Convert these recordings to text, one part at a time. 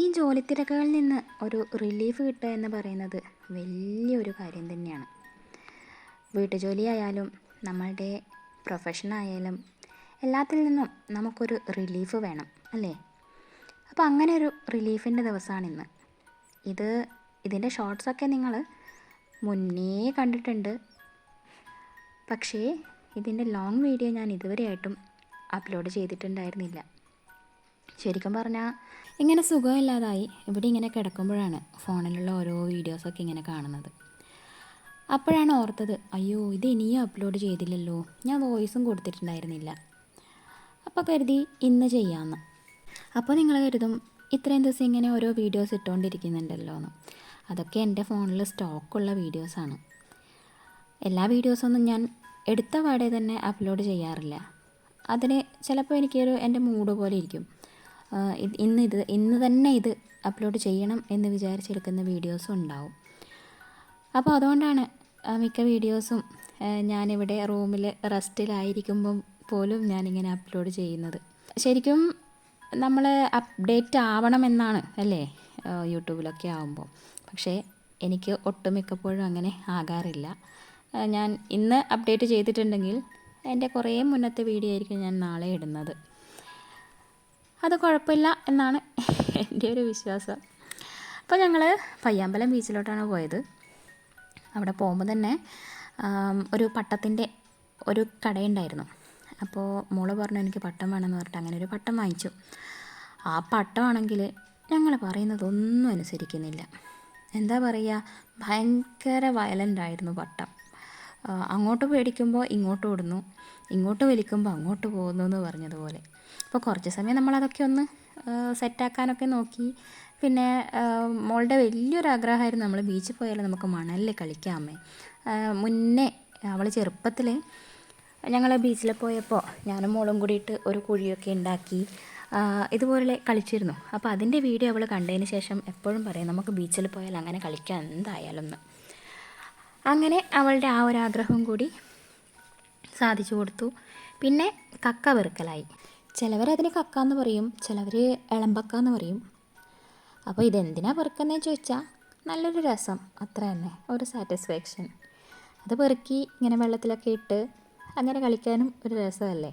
ഈ ജോലിത്തിരക്കുകളിൽ നിന്ന് ഒരു റിലീഫ് കിട്ടുക എന്ന് പറയുന്നത് വലിയൊരു കാര്യം തന്നെയാണ്. വീട്ടുജോലിയായാലും നമ്മളുടെ പ്രൊഫഷനായാലും എല്ലാത്തിൽ നിന്നും നമുക്കൊരു റിലീഫ് വേണം അല്ലേ? അപ്പോൾ അങ്ങനെ ഒരു റിലീഫിൻ്റെ ദിവസമാണിന്ന്. ഇതിൻ്റെ ഷോർട്സൊക്കെ നിങ്ങൾ മുന്നേ കണ്ടിട്ടുണ്ട്. പക്ഷേ ഇതിൻ്റെ ലോങ് വീഡിയോ ഞാൻ ഇതുവരെയായിട്ടും അപ്ലോഡ് ചെയ്തിട്ടുണ്ടായിരുന്നില്ല. ശരിക്കും പറഞ്ഞാൽ ഇങ്ങനെ സുഖമില്ലാതായി ഇവിടെ ഇങ്ങനെ കിടക്കുമ്പോഴാണ് ഫോണിലുള്ള ഓരോ വീഡിയോസൊക്കെ ഇങ്ങനെ കാണുന്നത്. അപ്പോഴാണ് ഓർത്തത്, അയ്യോ ഇത് ഇനിയും അപ്ലോഡ് ചെയ്തില്ലല്ലോ, ഞാൻ വോയിസും കൊടുത്തിട്ടുണ്ടായിരുന്നില്ല. അപ്പോൾ കരുതി ഇന്ന് ചെയ്യാമെന്ന്. അപ്പോൾ നിങ്ങൾ കരുതും ഇത്രയും ദിവസം ഇങ്ങനെ ഓരോ വീഡിയോസ് ഇട്ടുകൊണ്ടിരിക്കുന്നുണ്ടല്ലോ എന്ന്. അതൊക്കെ എൻ്റെ ഫോണിൽ സ്റ്റോക്കുള്ള വീഡിയോസാണ്. എല്ലാ വീഡിയോസൊന്നും ഞാൻ എടുത്ത പാടെ തന്നെ അപ്ലോഡ് ചെയ്യാറില്ല. അതിന് ചിലപ്പോൾ എൻ്റെ മൂഡ് പോലെ ഇരിക്കും. ഇന്ന് തന്നെ ഇത് അപ്ലോഡ് ചെയ്യണം എന്ന് വിചാരിച്ചെടുക്കുന്ന വീഡിയോസും ഉണ്ടാവും. അപ്പോൾ അതുകൊണ്ടാണ് മിക്ക വീഡിയോസും ഞാനിവിടെ റൂമിൽ റെസ്റ്റിലായിരിക്കുമ്പം പോലും ഞാനിങ്ങനെ അപ്ലോഡ് ചെയ്യുന്നത്. ശരിക്കും നമ്മൾ അപ്ഡേറ്റ് ആവണമെന്നാണ് അല്ലേ യൂട്യൂബിലൊക്കെ ആകുമ്പോൾ. പക്ഷേ എനിക്ക് ഒട്ടുമിക്കപ്പോഴും അങ്ങനെ ആകാറില്ല. ഞാൻ ഇന്ന് അപ്ഡേറ്റ് ചെയ്തിട്ടുണ്ടെങ്കിൽ എൻ്റെ കുറേ മുന്നത്തെ വീഡിയോ ആയിരിക്കും ഞാൻ നാളെ ഇടുന്നത്. അത് കുഴപ്പമില്ല എന്നാണ് എൻ്റെ ഒരു വിശ്വാസം. അപ്പോൾ ഞങ്ങൾ പയ്യാമ്പലം ബീച്ചിലോട്ടാണ് പോയത്. അവിടെ പോകുമ്പോൾ തന്നെ ഒരു പട്ടത്തിൻ്റെ ഒരു കടയുണ്ടായിരുന്നു. അപ്പോൾ മോള് പറഞ്ഞു എനിക്ക് പട്ടം വേണമെന്ന് പറഞ്ഞിട്ട് അങ്ങനെ ഒരു പട്ടം വാങ്ങിച്ചു. ആ പട്ടമാണെങ്കിൽ ഞങ്ങൾ പറയുന്നതൊന്നും അനുസരിക്കുന്നില്ല. എന്താ പറയുക, ഭയങ്കര വയലൻ്റായിരുന്നു പട്ടം. അങ്ങോട്ട് പേടിക്കുമ്പോൾ ഇങ്ങോട്ട് ഓടുന്നു, ഇങ്ങോട്ട് വലിക്കുമ്പോൾ അങ്ങോട്ട് പോകുന്നു എന്ന് പറഞ്ഞതുപോലെ. അപ്പോൾ കുറച്ച് സമയം നമ്മളതൊക്കെ ഒന്ന് സെറ്റാക്കാനൊക്കെ നോക്കി. പിന്നെ മോളുടെ വലിയൊരു ആഗ്രഹമായിരുന്നു നമ്മൾ ബീച്ചിൽ പോയാലും നമുക്ക് മണലിൽ കളിക്കാമേ. മുന്നേ അവൾ ചെറുപ്പത്തിൽ ഞങ്ങൾ ബീച്ചിൽ പോയപ്പോൾ ഞാനും മോളും കൂടിയിട്ട് ഒരു കുഴിയൊക്കെ ഉണ്ടാക്കി ഇതുപോലെ കളിച്ചിരുന്നു. അപ്പോൾ അതിൻ്റെ വീഡിയോ അവൾ കണ്ടതിന് ശേഷം എപ്പോഴും പറയും നമുക്ക് ബീച്ചിൽ പോയാൽ അങ്ങനെ കളിക്കാം എന്തായാലും എന്ന്. അങ്ങനെ അവളുടെ ആ ഒരു ആഗ്രഹം കൂടി സാധിച്ചു കൊടുത്തു. പിന്നെ കക്ക പെറുക്കലായി. ചിലവരതിന് കക്ക എന്ന് പറയും, ചിലവർ ഇളമ്പക്ക എന്ന് പറയും. അപ്പോൾ ഇതെന്തിനാ പെറുക്കുന്നതെന്ന് ചോദിച്ചാൽ നല്ലൊരു രസം, അത്ര തന്നെ, ഒരു സാറ്റിസ്ഫാക്ഷൻ. അത് പെറുക്കി ഇങ്ങനെ വെള്ളത്തിലൊക്കെ ഇട്ട് അങ്ങനെ കളിക്കാനും ഒരു രസമല്ലേ.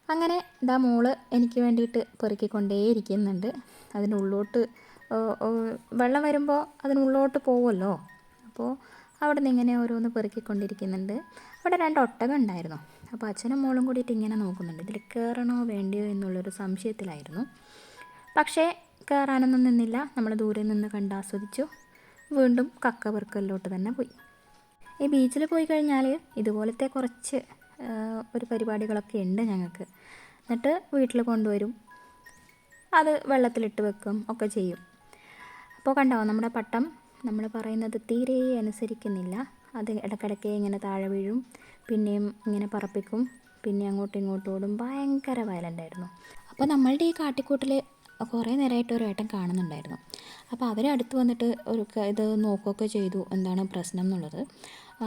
അങ്ങനെ ഇതാ മോള് എനിക്ക് വേണ്ടിയിട്ട് പെറുക്കിക്കൊണ്ടേയിരിക്കുന്നുണ്ട്. അതിനുള്ളോട്ട് വെള്ളം വരുമ്പോൾ അതിനുള്ളോട്ട് പോവുമല്ലോ. അപ്പോൾ അവിടെ നിന്ന് ഇങ്ങനെ ഓരോന്ന് പെറുക്കിക്കൊണ്ടിരിക്കുന്നുണ്ട്. അവിടെ 2 ഒട്ടകം ഉണ്ടായിരുന്നു. അപ്പോൾ അച്ഛനും മോളും കൂടിയിട്ട് ഇങ്ങനെ നോക്കുന്നുണ്ട്, ഇതിൽ കയറണോ വേണ്ടിയോ എന്നുള്ളൊരു സംശയത്തിലായിരുന്നു. പക്ഷേ കയറാനൊന്നും നിന്നില്ല. നമ്മൾ ദൂരെ നിന്ന് കണ്ടാസ്വദിച്ചു. വീണ്ടും കക്ക പെറുക്കലിലോട്ട് തന്നെ പോയി. ഈ ബീച്ചിൽ പോയി കഴിഞ്ഞാൽ ഇതുപോലത്തെ കുറച്ച് ഒരു പരിപാടികളൊക്കെ ഉണ്ട് ഞങ്ങൾക്ക്. എന്നിട്ട് വീട്ടിൽ കൊണ്ടുവരും, അത് വെള്ളത്തിലിട്ട് വെക്കും ഒക്കെ ചെയ്യും. അപ്പോൾ കണ്ടോ നമ്മുടെ പട്ടം നമ്മൾ പറയുന്നത് തീരെ അനുസരിക്കുന്നില്ല. അത് ഇടയ്ക്കിടയ്ക്ക് ഇങ്ങനെ താഴെ വീഴും, പിന്നെയും ഇങ്ങനെ പറപ്പിക്കും, പിന്നെ അങ്ങോട്ടും ഇങ്ങോട്ടും ഓടും. ഭയങ്കര വയലൻ്റായിരുന്നു. അപ്പോൾ നമ്മളുടെ ഈ കാട്ടിക്കൂട്ടിൽ കുറേ നേരമായിട്ട് ഒരു ഏട്ടൻ കാണുന്നുണ്ടായിരുന്നു. അപ്പോൾ അവരടുത്ത് വന്നിട്ട് ഇത് നോക്കുകയൊക്കെ ചെയ്തു എന്താണ് പ്രശ്നം എന്നുള്ളത്.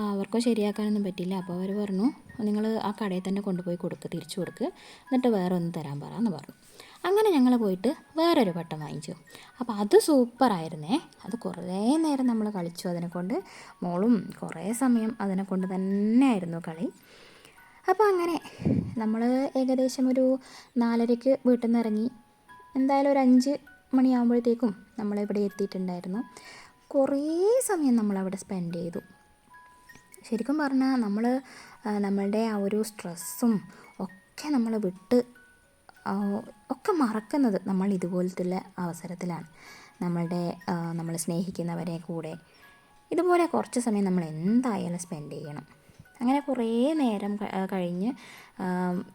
അവർക്കോ ശരിയാക്കാനൊന്നും പറ്റിയില്ല. അപ്പോൾ അവർ പറഞ്ഞു നിങ്ങൾ ആ കടയിൽ തന്നെ കൊണ്ടുപോയി തിരിച്ചു കൊടുക്ക്, എന്നിട്ട് വേറെ ഒന്ന് തരാൻ പറ എന്ന് പറഞ്ഞു. അങ്ങനെ ഞങ്ങൾ പോയിട്ട് വേറൊരു പട്ടം വാങ്ങിച്ചു. അപ്പോൾ അത് സൂപ്പറായിരുന്നേ. അത് കുറേ നേരം നമ്മൾ കളിച്ചു അതിനെക്കൊണ്ട്. മോളും കുറേ സമയം അതിനെക്കൊണ്ട് തന്നെയായിരുന്നു കളി. അപ്പോൾ അങ്ങനെ നമ്മൾ ഏകദേശം ഒരു 4:30 വീട്ടിൽ നിന്ന് ഇറങ്ങി. എന്തായാലും ഒരു 5 മണിയാകുമ്പോഴത്തേക്കും നമ്മളിവിടെ എത്തിയിട്ടുണ്ടായിരുന്നു. കുറേ സമയം നമ്മളവിടെ സ്പെൻഡ് ചെയ്തു. ശരിക്കും പറഞ്ഞാൽ നമ്മളുടെ ആ ഒരു സ്ട്രെസ്സും ഒക്കെ നമ്മൾ വിട്ട് ഒക്കെ മറക്കുന്നത് നമ്മൾ ഇതുപോലത്തുള്ള അവസരത്തിലാണ്. നമ്മൾ സ്നേഹിക്കുന്നവരെ കൂടെ ഇതുപോലെ കുറച്ച് സമയം നമ്മൾ എന്തായാലും സ്പെൻഡ് ചെയ്യണം. അങ്ങനെ കുറേ നേരം കഴിഞ്ഞ്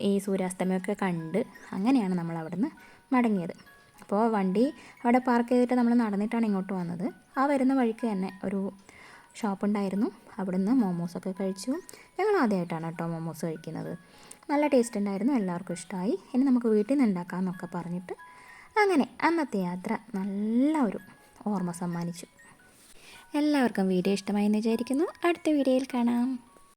ഈ സൂര്യാസ്തമയമൊക്കെ കണ്ട് അങ്ങനെയാണ് നമ്മൾ അവിടെ നിന്ന് മടങ്ങിയത്. അപ്പോൾ വണ്ടി അവിടെ പാർക്ക് ചെയ്തിട്ട് നമ്മൾ നടന്നിട്ടാണ് ഇങ്ങോട്ട് വന്നത്. ആ വരുന്ന വഴിക്ക് തന്നെ ഒരു ഷോപ്പുണ്ടായിരുന്നു. അവിടെ നിന്ന് മോമോസൊക്കെ കഴിച്ചു. ഞങ്ങൾ ആദ്യമായിട്ടാണ് കേട്ടോ മോമോസ് കഴിക്കുന്നത്. നല്ല ടേസ്റ്റ് ഉണ്ടായിരുന്നു, എല്ലാവർക്കും ഇഷ്ടമായി. ഇനി നമുക്ക് വീട്ടിൽ നിന്ന് ഉണ്ടാക്കാമെന്നൊക്കെ പറഞ്ഞിട്ട് അങ്ങനെ അന്നത്തെ യാത്ര നല്ല ഒരു ഓർമ്മ സമ്മാനിച്ചു. എല്ലാവർക്കും വീഡിയോ ഇഷ്ടമായി എന്ന് വിചാരിക്കുന്നു. അടുത്ത വീഡിയോയിൽ കാണാം.